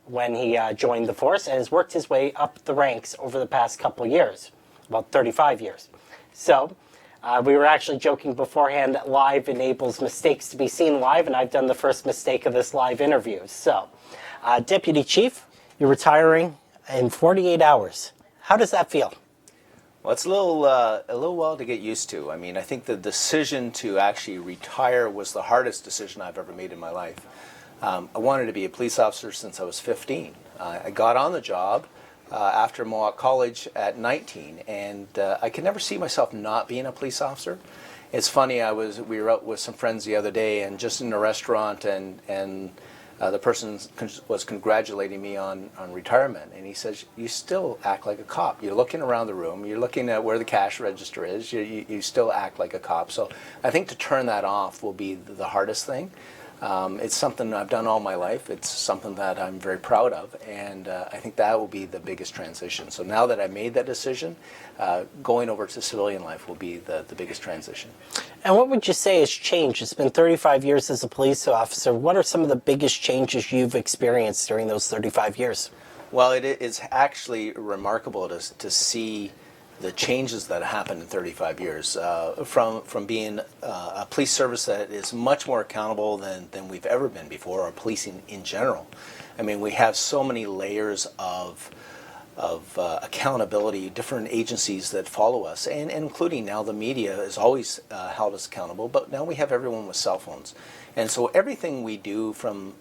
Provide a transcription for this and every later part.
when he joined the force, and has worked his way up the ranks over the past couple years, about 35 years. So we were actually joking beforehand that live enables mistakes to be seen live, and I've done the first mistake of this live interview. So, Deputy Chief, you're retiring in 48 hours. How does that feel? Well, it's a little while to get used to. I mean, I think the decision to actually retire was the hardest decision I've ever made in my life. I wanted to be a police officer since I was 15. I got on the job after Mohawk College at 19, and I could never see myself not being a police officer. It's funny, we were out with some friends the other day, and just in a restaurant, and the person was congratulating me on retirement, and he says, "You still act like a cop. You're looking around the room, you're looking at where the cash register is, you still act like a cop." So I think to turn that off will be the hardest thing. It's something I've done all my life. It's something that I'm very proud of, and I think that will be the biggest transition. So now that I made that decision, going over to civilian life will be the biggest transition. And what would you say has changed? It's been 35 years as a police officer. What are some of the biggest changes you've experienced during those 35 years? Well, it's actually remarkable to see the changes that happened in 35 years, from being a police service that is much more accountable than we've ever been before, or policing in general. I mean, we have so many layers of accountability, different agencies that follow us, and including now the media has always held us accountable, but now we have everyone with cell phones. And so everything we do from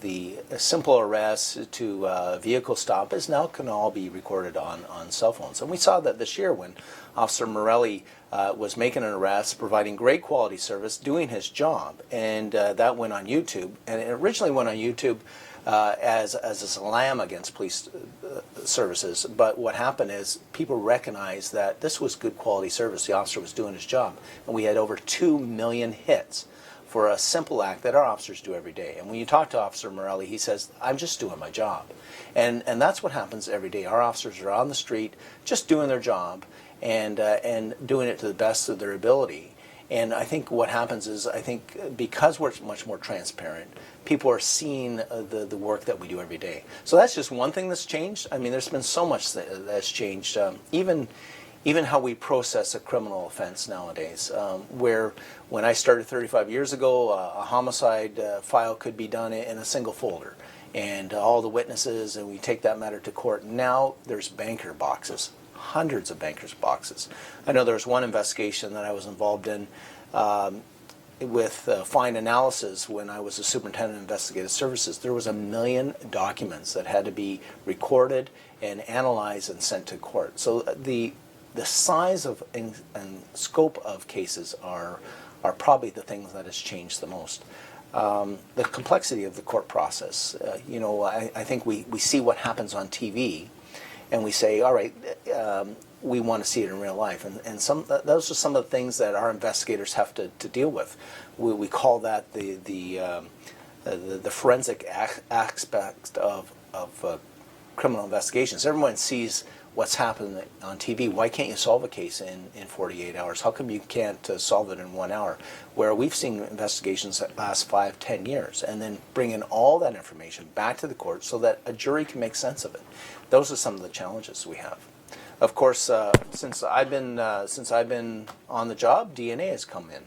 the simple arrest to vehicle stop is now can all be recorded on cell phones. And we saw that this year when Officer Morelli was making an arrest, providing great quality service, doing his job, and that went on YouTube. And it originally went on YouTube as a slam against police services. But what happened is people recognized that this was good quality service. The officer was doing his job. And we had over 2 million hits for a simple act that our officers do every day. And when you talk to Officer Morelli, he says, "I'm just doing my job." And that's what happens every day. Our officers are on the street just doing their job and doing it to the best of their ability. And I think what happens is, I think because we're much more transparent, people are seeing the work that we do every day. So that's just one thing that's changed. I mean, there's been so much that's changed. Even how we process a criminal offense nowadays, where when I started 35 years ago, a homicide file could be done in a single folder, and all the witnesses, and we take that matter to court. Now there's banker boxes, hundreds of bankers boxes. I know there was one investigation that I was involved in with fine analysis when I was a superintendent of investigative services. There was 1 million documents that had to be recorded and analyzed and sent to court. So the size of and scope of cases are probably the things that has changed the most. The complexity of the court process. I think we see what happens on TV, and we say, all right, we want to see it in real life. And those are some of the things that our investigators have to deal with. We call that the forensic aspect of criminal investigations. Everyone sees what's happening on TV. Why can't you solve a case in 48 hours? How come you can't solve it in 1 hour? Where we've seen investigations that last 5, 10 years, and then bring in all that information back to the court so that a jury can make sense of it. Those are some of the challenges we have. Of course, since I've been on the job, DNA has come in.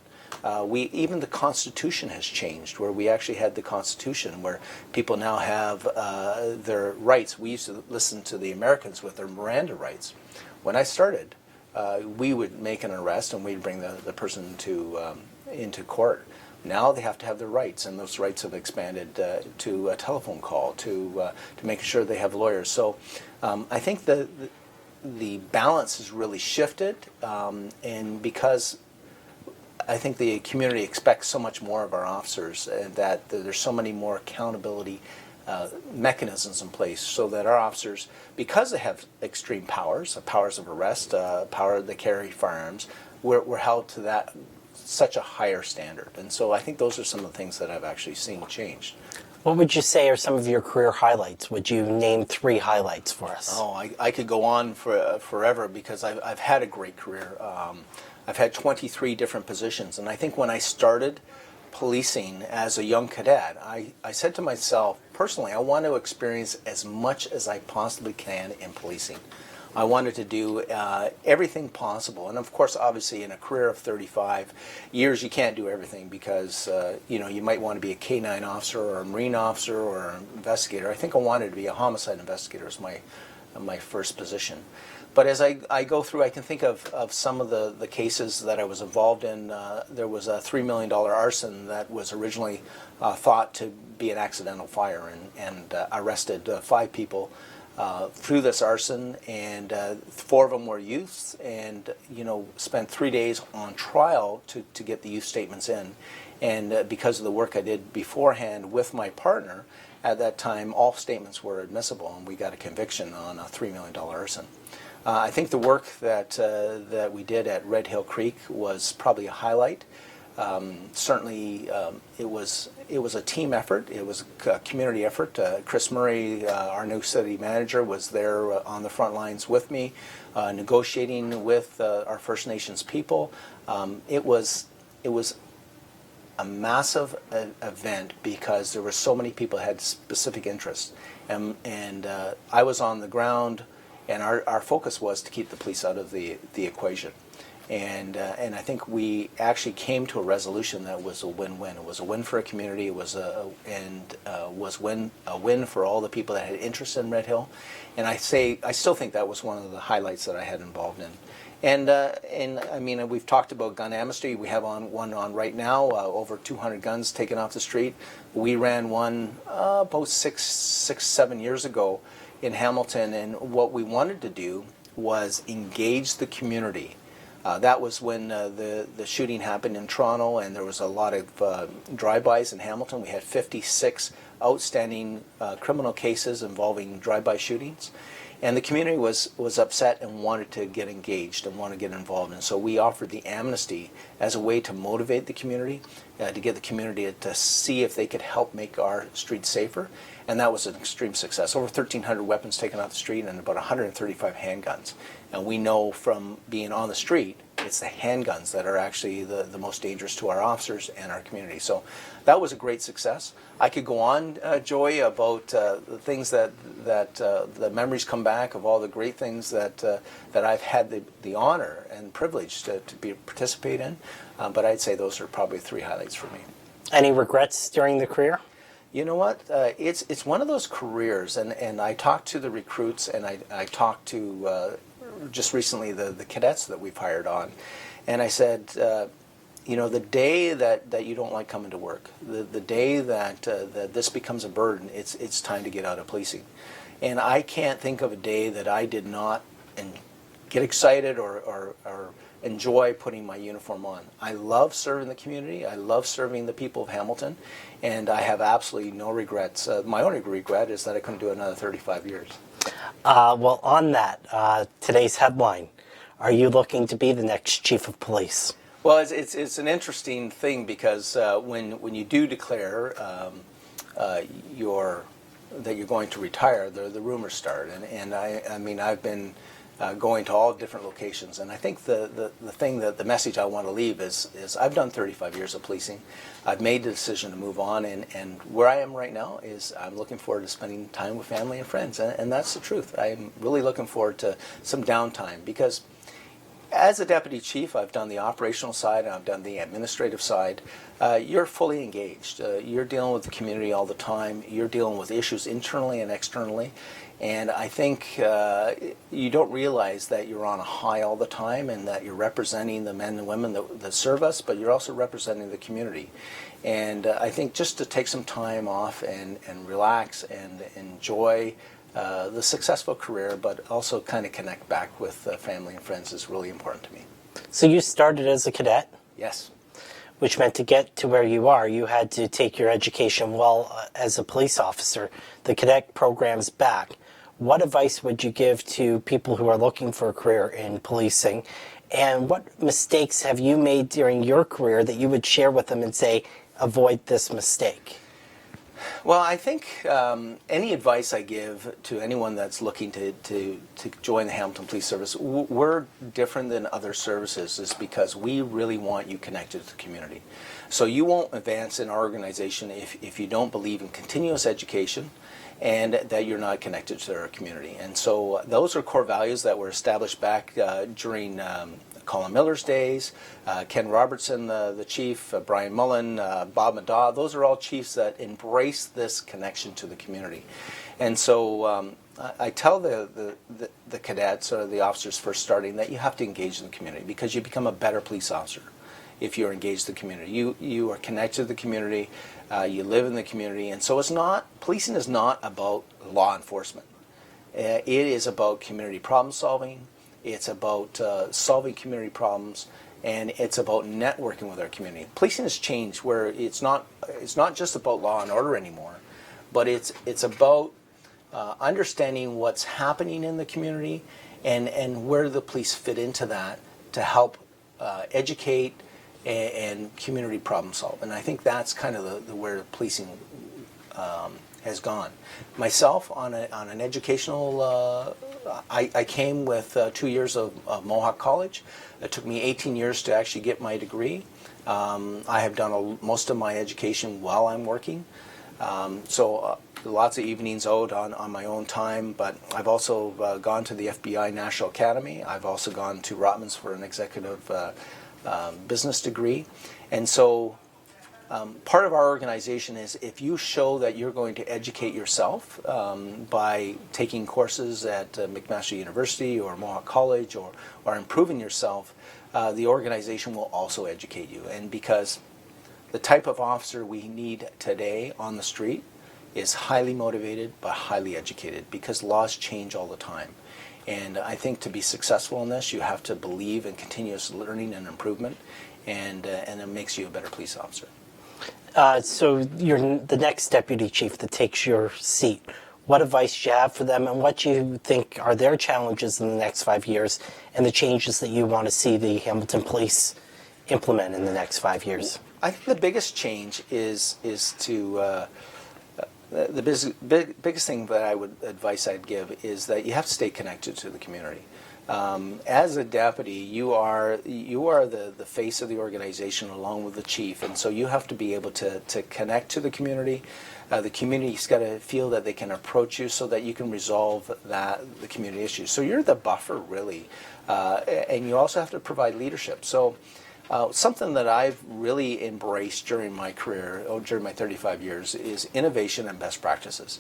Even the Constitution has changed, where we actually had the Constitution, where people now have their rights. We used to listen to the Americans with their Miranda rights. When I started, we would make an arrest and we'd bring the person into court. Now they have to have their rights, and those rights have expanded to a telephone call, to make sure they have lawyers. So I think the balance has really shifted, and because I think the community expects so much more of our officers, and that there's so many more accountability mechanisms in place, so that our officers, because they have extreme powers of arrest, power to carry firearms, we're held to that such a higher standard. And so I think those are some of the things that I've actually seen change. What would you say are some of your career highlights? Would you name 3 highlights for us? Oh, I could go on forever, because I've had a great career. I've had 23 different positions, and I think when I started, policing as a young cadet, I said to myself, personally, I want to experience as much as I possibly can in policing. I wanted to do everything possible. And of course, obviously, in a career of 35 years, you can't do everything because, you might want to be a K-9 officer or a Marine officer or an investigator. I think I wanted to be a homicide investigator as my first position. But as I go through, I can think of some of the cases that I was involved in. There was a $3 million arson that was originally thought to be an accidental fire and arrested 5 people through this arson, and 4 of them were youths, and spent 3 days on trial to get the youth statements in. And because of the work I did beforehand with my partner, at that time all statements were admissible, and we got a conviction on a $3 million arson. I think the work that we did at Red Hill Creek was probably a highlight. Certainly, it was a team effort. It was a community effort. Chris Murray, our new city manager, was there on the front lines with me, negotiating with our First Nations people. It was a massive event because there were so many people who had specific interests, and I was on the ground. And our focus was to keep the police out of the equation. And I think we actually came to a resolution that was a win-win. It was a win for a community. It was a win for all the people that had interest in Red Hill. And I still think that was one of the highlights that I had involved in. And I mean, we've talked about gun amnesty. We have one on right now, over 200 guns taken off the street. We ran one about 7 years ago in Hamilton, and what we wanted to do was engage the community. That was when the shooting happened in Toronto, and there was a lot of drive-bys in Hamilton. We had 56 outstanding criminal cases involving drive-by shootings, and the community was upset and wanted to get engaged and want to get involved. And so we offered the amnesty as a way to motivate the community, to get the community to see if they could help make our streets safer. And that was an extreme success. Over 1,300 weapons taken off the street and about 135 handguns. And we know from being on the street, it's the handguns that are actually the most dangerous to our officers and our community. So that was a great success. I could go on, Joy, about the things that the memories come back of all the great things that I've had the honor and privilege to participate in. But I'd say those are probably 3 highlights for me. Any regrets during the career? You know what? It's one of those careers, and I talked to the recruits, and I talked to just recently the cadets that we've hired on, and I said, the day that you don't like coming to work, the day that this becomes a burden, it's time to get out of policing. And I can't think of a day that I did not get excited or enjoy putting my uniform on. I love serving the community. I love serving the people of Hamilton, and I have absolutely no regrets. My only regret is that I couldn't do another 35 years. Well, on that, today's headline, are you looking to be the next chief of police? Well, it's an interesting thing because when you do declare that you're going to retire, the rumors start, and I mean I've been going to all different locations, and I think the thing that the message I want to leave is I've done 35 years of policing. I've made the decision to move on, and where I am right now is I'm looking forward to spending time with family and friends, and that's the truth. I'm really looking forward to some downtime because as a deputy chief, I've done the operational side, and I've done the administrative side. You're fully engaged. You're dealing with the community all the time. You're dealing with issues internally and externally. And I think you don't realize that you're on a high all the time and that you're representing the men and women that serve us, but you're also representing the community. And I think just to take some time off and relax and enjoy the successful career, but also kind of connect back with family and friends is really important to me. So you started as a cadet? Yes. Which meant to get to where you are, you had to take your education well as a police officer. The cadet program's back. What advice would you give to people who are looking for a career in policing? And what mistakes have you made during your career that you would share with them and say, avoid this mistake? Well, I think any advice I give to anyone that's looking to join the Hamilton Police Service, we're different than other services is because we really want you connected to the community. So you won't advance in our organization if you don't believe in continuous education and that you're not connected to our community. And so those are core values that were established back during Colin Miller's days, Ken Robertson, the chief, Brian Mullen, Bob Madaw. Those are all chiefs that embrace this connection to the community. And so I tell the cadets or the officers first starting that you have to engage in the community because you become a better police officer if you're engaged in the community. You are connected to the community, you live in the community, and so policing is not about law enforcement. It is about community problem solving. It's about solving community problems, and it's about networking with our community. Policing has changed where it's not just about law and order anymore, but it's about understanding what's happening in the community and where the police fit into that to help educate and community problem solve. And I think that's kind of the where policing has gone. Myself, on an educational, I came with 2 years of Mohawk College. It took me 18 years to actually get my degree. I have done most of my education while I'm working. So lots of evenings out on my own time, but I've also gone to the FBI National Academy. I've also gone to Rotman's for an executive business degree. And so part of our organization is if you show that you're going to educate yourself by taking courses at McMaster University or Mohawk College or improving yourself, the organization will also educate you. And because the type of officer we need today on the street is highly motivated but highly educated because laws change all the time. And I think to be successful in this, you have to believe in continuous learning and improvement, and it makes you a better police officer. So you're the next deputy chief that takes your seat. What advice do you have for them, and what do you think are their challenges in the next 5 years, and the changes that you want to see the Hamilton Police implement in the next 5 years? I think the biggest change is to the biggest thing that advice I'd give is that you have to stay connected to the community. As a deputy, you are the face of the organization along with the chief, and so you have to be able to connect to the community. The community's got to feel that they can approach you so that you can resolve the community issues. So you're the buffer, really, and you also have to provide leadership. So something that I've really embraced during my career, during my 35 years, is innovation and best practices.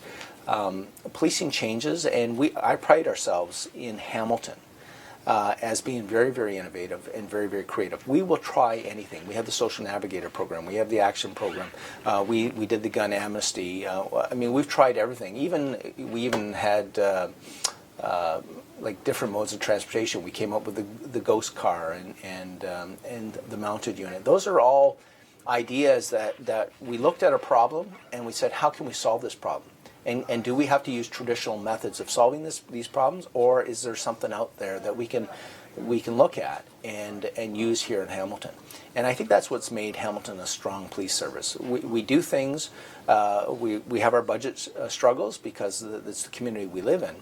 Policing changes, and I pride ourselves in Hamilton as being very, very innovative and very, very creative. We will try anything. We have the Social Navigator program. We have the Action program. We did the gun amnesty. I mean, we've tried everything. We even had like different modes of transportation. We came up with the ghost car and the mounted unit. Those are all ideas that we looked at a problem and we said, how can we solve this problem? And do we have to use traditional methods of solving these problems, or is there something out there that we can look at and use here in Hamilton? And I think that's what's made Hamilton a strong police service. We do things. We have our budget struggles because it's the community we live in.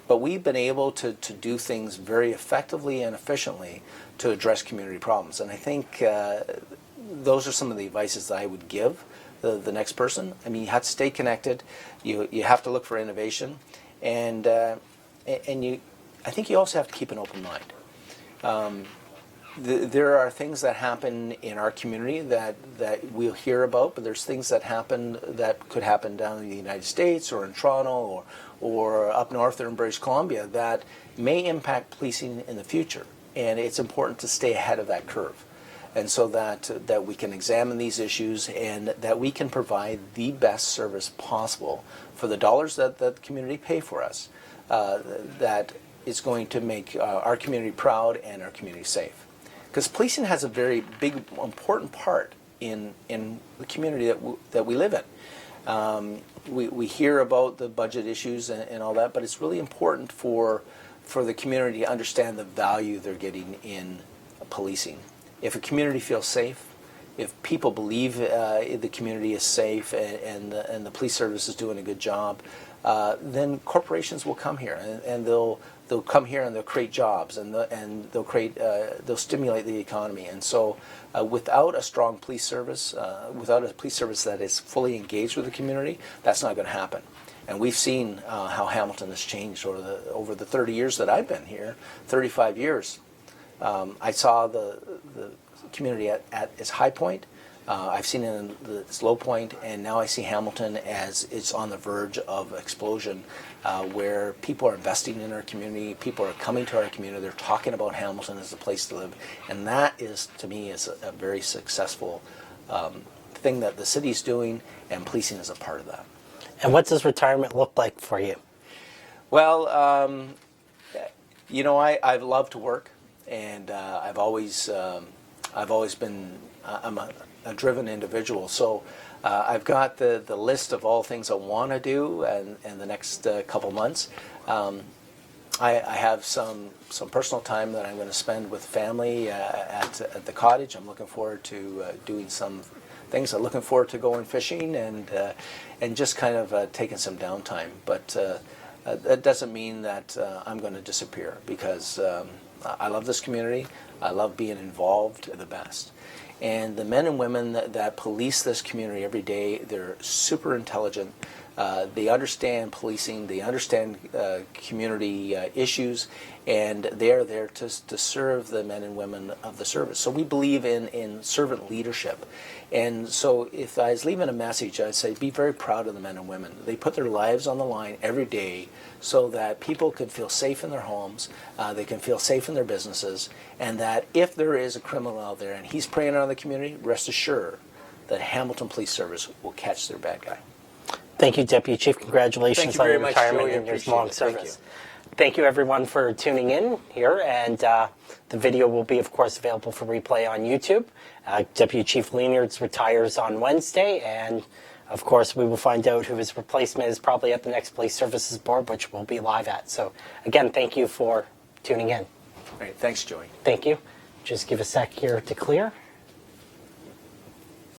But we've been able to do things very effectively and efficiently to address community problems. And I think those are some of the advices that I would give the next person. I mean, you have to stay connected. You have to look for innovation. And I think you also have to keep an open mind. There are things that happen in our community that we'll hear about, but there's things that could happen down in the United States or in Toronto or up north or in British Columbia that may impact policing in the future. And it's important to stay ahead of that curve. And so that we can examine these issues and that we can provide the best service possible for the dollars that the community pay for us, that is going to make our community proud and our community safe. Because policing has a very big, important part in the community that we live in. We hear about the budget issues and all that, but it's really important for the community to understand the value they're getting in policing. If a community feels safe, if people believe the community is safe and the police service is doing a good job, then corporations will come here and they'll come here and they'll create jobs and they'll stimulate the economy. And so, without a strong police service, without a police service that is fully engaged with the community, that's not going to happen. And we've seen how Hamilton has changed over the 30 years that I've been here, 35 years. I saw the community at its high point. I've seen it in its low point, and now I see Hamilton as it's on the verge of explosion, where people are investing in our community, people are coming to our community, they're talking about Hamilton as a place to live, and that is, to me, is a very successful thing that the city's doing, and policing is a part of that. And what does retirement look like for you? Well, you know, I've loved to work, and I've always been, I'm a driven individual. So I've got the list of all things I want to do in the next couple months. I have some personal time that I'm going to spend with family at the cottage. I'm looking forward to doing some things. I'm looking forward to going fishing and just kind of taking some downtime. But that doesn't mean that I'm going to disappear, because I love this community. I love being involved the best. And the men and women that police this community every day, they're super intelligent. They understand policing, they understand community issues, and they are there to serve the men and women of the service. So we believe in servant leadership. And so if I was leaving a message, I'd say be very proud of the men and women. They put their lives on the line every day so that people can feel safe in their homes, they can feel safe in their businesses, and that if there is a criminal out there and he's preying on the community, rest assured that Hamilton Police Service will catch their bad guy. Thank you, Deputy Chief. Congratulations on your retirement and your long service. Thank you, everyone, for tuning in here. And the video will be, of course, available for replay on YouTube. Deputy Chief Leenderste retires on Wednesday. And, of course, we will find out who his replacement is probably at the next Police Services Board, which we'll be live at. So, again, thank you for tuning in. All right, thanks, Joey. Thank you. Just give a sec here to clear.